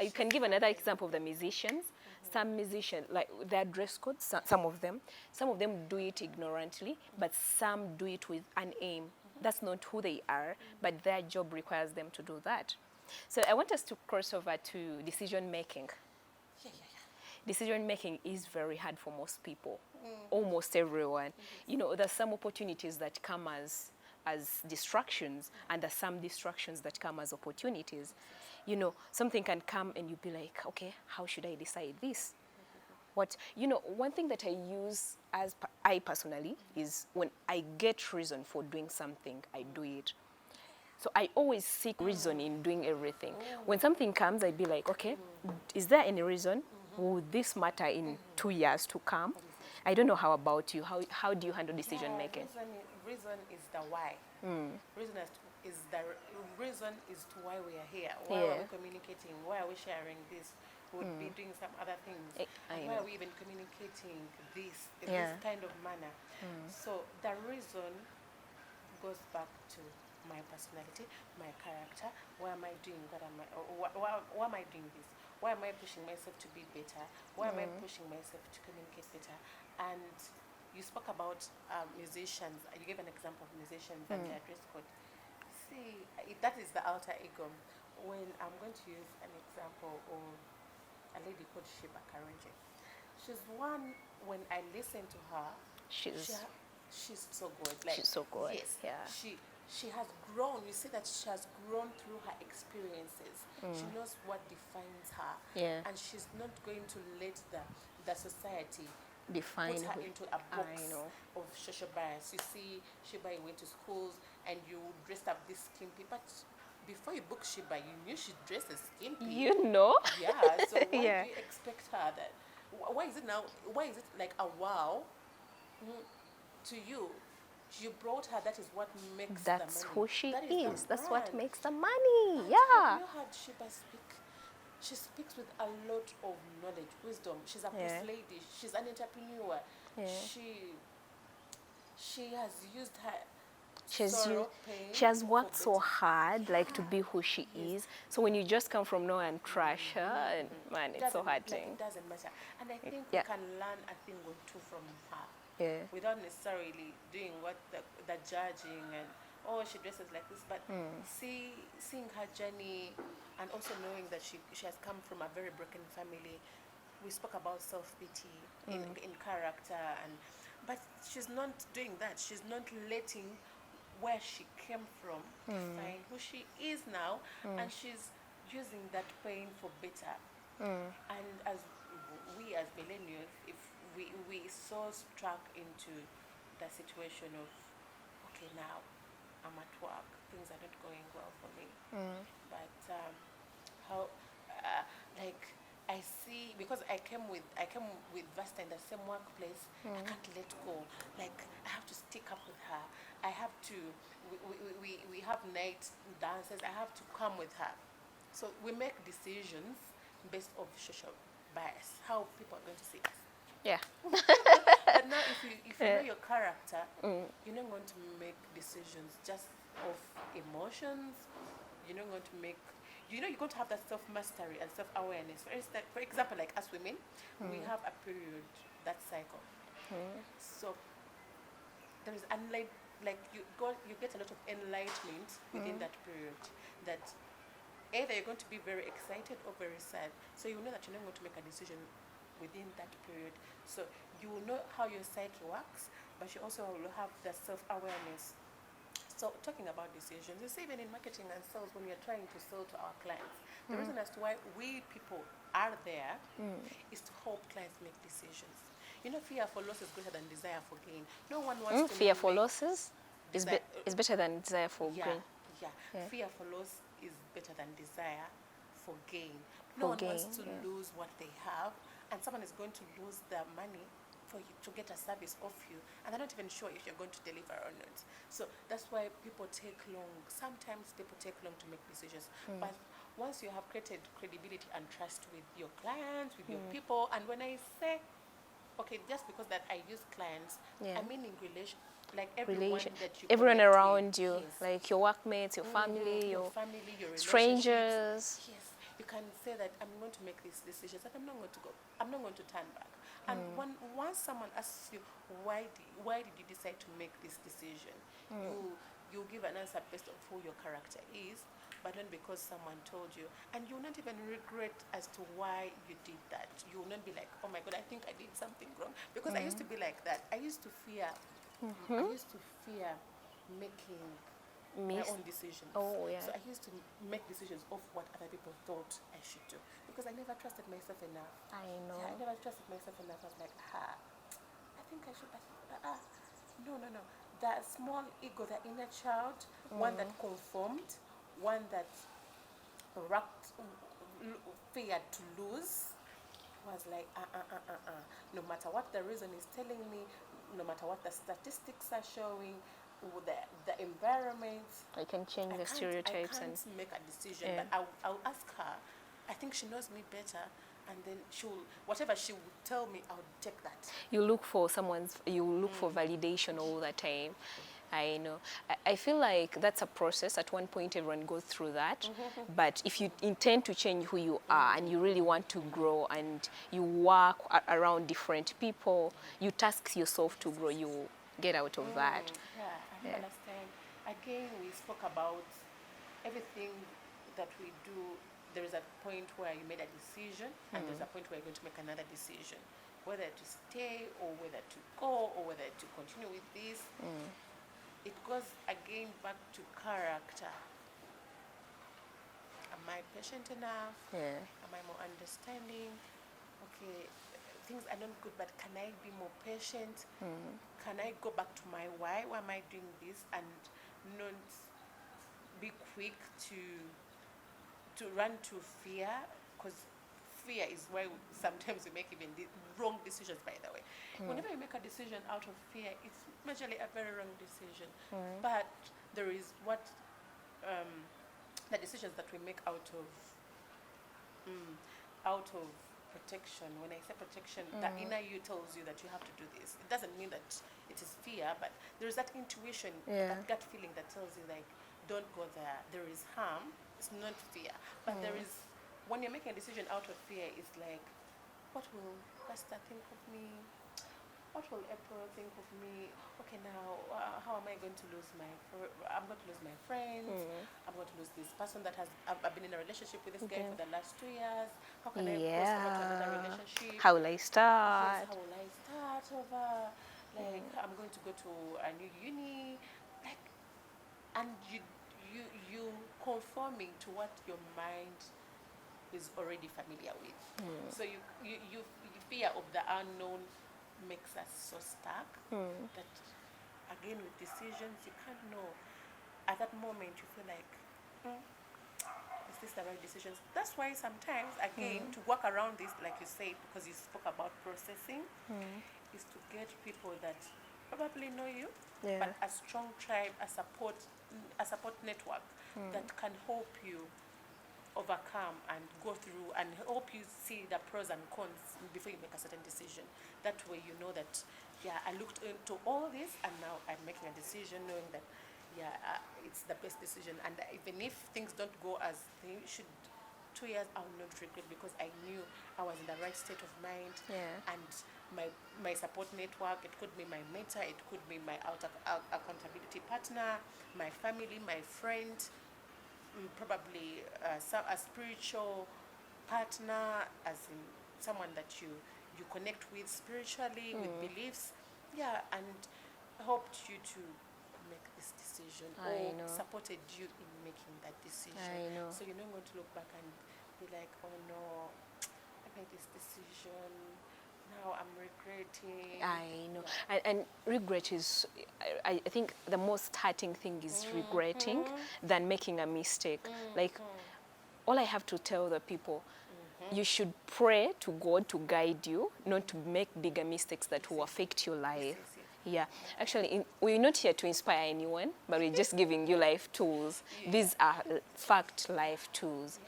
you can give another example of the musicians. Some musicians, like their dress codes, some of them do it ignorantly, but some do it with an aim. That's not who they are, but their job requires them to do that. So I want us to cross over to decision making. Decision making is very hard for most people, almost everyone. You know, there's some opportunities that come as distractions, and there's some distractions that come as opportunities. You know, something can come and you'll be like, okay, how should I decide this? What, you know, one thing that I use as I personally is when I get reason for doing something, I do it. So I always seek reason in doing everything. When something comes, I'd be like, okay, is there any reason? Would this matter in 2 years to come? I don't know how about you. How do you handle decision making? Reason is the why. Reason is to why we are here. Why are we communicating? Why are we sharing this? Would be doing some other things. Why are we even communicating this in this kind of manner? So the reason goes back to my personality, my character. Why am I doing what am I? Why am I doing this? Why am I pushing myself to be better? Why am I pushing myself to communicate better? And you spoke about musicians. You gave an example of musicians and their dress code. See, that is the alter ego. When I'm going to use an example of a lady called Sheba Karunji. She's one, when I listen to her, she's so good. Like, she's so good. Yes. Yeah. She has grown. You see that she has grown through her experiences. She knows what defines her. Yeah. And she's not going to let the society Define put her into a box know. of social bias. You see, Sheba, you went to schools and you dressed up this skimpy, but before you book Sheba, you knew she dresses skimpy. You know? Yeah, so why do you expect her that? Why is it now? Why is it like a wow to you? You brought her, that is what makes the money. That's who she That is. That's what brand. makes the money. And Yeah. have you heard Sheba speak? She speaks with a lot of knowledge, wisdom. She's a boss lady. She's an entrepreneur. Yeah. She has used her She has worked so hard, like, to be who she is. So when you just come from nowhere and trash her, and man, it's so hard It doesn't matter. And I think we can learn a thing or two from her. Yeah. Without necessarily doing what the judging and she dresses like this, but seeing her journey and also knowing that she has come from a very broken family. We spoke about self-pity in character, but she's not doing that. She's not letting where she came from define who she is now, and she's using that pain for better. And as we as millennials, if we so struck into the situation of, okay, now I'm at work, things are not going well for me, but like I see, because I came with Vasta in the same workplace, I can't let go. Like, I have to stick up with her. I have to. We have night dances. I have to come with her. So we make decisions based on social bias, how people are going to see us. Yeah. But now, if you know your character, you're not going to make decisions just of emotions. You're not going to make. You're going to have that self-mastery and self-awareness. For example, like us women, we have a period, that cycle. So there is you get a lot of enlightenment within that period. That either you're going to be very excited or very sad. So you know that you're not going to make a decision within that period. So you will know how your psyche works, but you also will have the self-awareness. So talking about decisions, you see, even in marketing and sales, when we are trying to sell to our clients, the reason as to why we people are there is to help clients make decisions. You know, fear for loss is greater than desire for gain. No one wants to fear for losses is better than desire for gain. Yeah. Fear for loss is better than desire for gain. No one wants to lose what they have, and someone is going to lose their money for you to get a service off you, and they're not even sure if you're going to deliver or not. So that's why people take long. Sometimes people take long to make decisions. But once you have created credibility and trust with your clients, with your people, and when I say, okay, just because that I use clients, I mean in relation, like everyone around you, like your workmates, your family, your family, your strangers. Yes, you can say that I'm going to make these decisions and I'm not going to turn back. And once someone asks you why did you decide to make this decision, you give an answer based on who your character is, but not because someone told you, and you will not even regret as to why you did that. You will not be like, oh my God, I think I did something wrong, because I used to be like that. I used to fear making my own decisions. Oh, yeah. So I used to make decisions of what other people thought I should do, because I never trusted myself enough. I know. Yeah, I never trusted myself enough. I was like, I think I should. No. That small ego, that inner child, one that conformed, one that feared to lose, was like, no matter what the reason is telling me, no matter what the statistics are showing, the environment, I can change the stereotypes. I can't make a decision, but I'll ask her. I think she knows me better, and then whatever she would tell me, I'll take that. You look for for validation all the time. I know. I feel like that's a process. At one point, everyone goes through that. But if you intend to change who you are and you really want to grow and you work around different people, you task yourself to grow, you get out of that. Yeah, I understand. Again, we spoke about everything that we do. There is a point where you made a decision, and there's a point where you're going to make another decision, whether to stay or whether to go or whether to continue with this. It goes again back to character. Am I patient enough? Yeah. Am I more understanding? Okay, things are not good, but can I be more patient? Can I go back to my why? Why am I doing this? And not be quick to run to fear, because fear is why sometimes we make even wrong decisions, by the way. Whenever you make a decision out of fear, it's majorly a very wrong decision. But there is the decisions that we make out of protection. When I say protection, the inner you tells you that you have to do this. It doesn't mean that it is fear, but there is that intuition, that gut feeling that tells you, like, don't go there. There is harm. It's not fear. But there is, when you're making a decision out of fear, it's like, what will Pastor think of me? What will April think of me? Okay, now, how am I going to lose I'm going to lose my friends. I'm going to lose this person that I've been in a relationship with this guy for the last 2 years. How can I cross over to another relationship? How will I start? Yes, how will I start over? Like, I'm going to go to a new uni. Like, and you conforming to what your mind is already familiar with. So you fear of the unknown makes us so stuck that, again, with decisions, you can't know. At that moment, you feel like, is this the right decisions? That's why sometimes, again, to work around this, like you said, because you spoke about processing, is to get people that probably know you, but a strong tribe, a support network that can help you overcome and go through and help you see the pros and cons before you make a certain decision. That way you know that, I looked into all this and now I'm making a decision knowing that, it's the best decision. And even if things don't go as they should, 2 years I will not regret, because I knew I was in the right state of mind. And my support network, it could be my mentor, it could be my accountability partner, my family, my friend, probably a spiritual partner, as in someone that you connect with spiritually, with beliefs, and helped you to make this decision, or supported you in making that decision. So you're not going to look back and be like, oh no, I made this decision, now I'm regretting. I know. And regret is, I think the most hurting thing is regretting than making a mistake. Like, all I have to tell the people, you should pray to God to guide you, not to make bigger mistakes that will affect your life. Yeah, actually, we're not here to inspire anyone, but we're just giving you life tools. These are fact life tools.